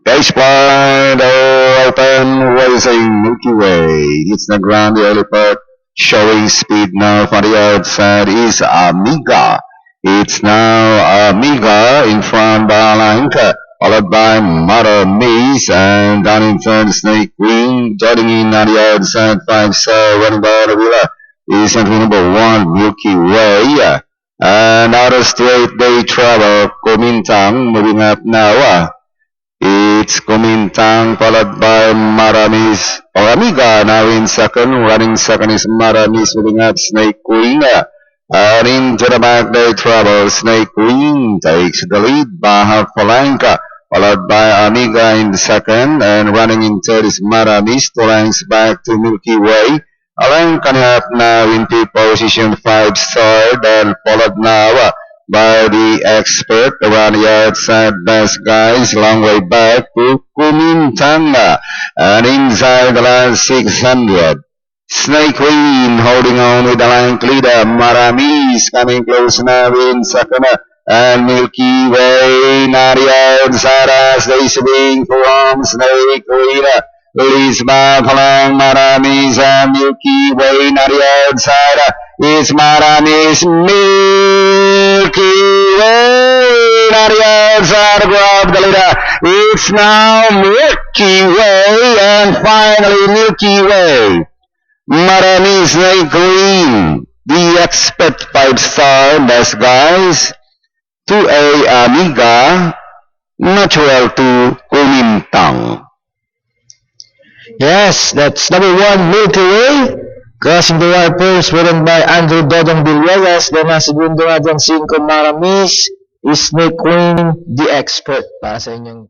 Base blind, open, racing Milky Way. It's the ground, the early part, showing speed now for the outside is Amiga. It's now Amiga in front by Alanka, followed by Mother Maze, and down in front Snake Queen, joining in on the outside, 5 star, running by the wheeler is entry number 1, Milky Way. And out of straight day travel, Kumintang moving up now. It's Kumintang followed by Maramis or Amiga now in second. Running second is Maramis moving up Snake Queen. And into the back they travel. Snake Queen takes the lead. Baha Polanka followed by Amiga in the second. And running in third is Maramis. 2 lengths back to Milky Way. Alanka up now in fifth position 5 star. Then followed now by the expert around the outside best guys, long way back to Kumintang, and inside the last 600. Snake Queen holding on with the line leader. Maramis coming close now in second, and Milky Way now the outside as they swing from Snake Queen. Leads back along Maramis and Milky Way now the outside. It's Maramis, Milky Way, now the outside grab the leader. It's now Milky Way, and finally Milky Way. Maramis, Snake Queen, the expert 5 star best guys, 2A Amiga, natural to Kumintang. Yes, that's number 1, Milky Way. Crossing the wire first, ridden by Andrew Dodong Villegas. Then ang segundo natin, 5 Maramis, is Snake Queen, the expert. Para sa inyong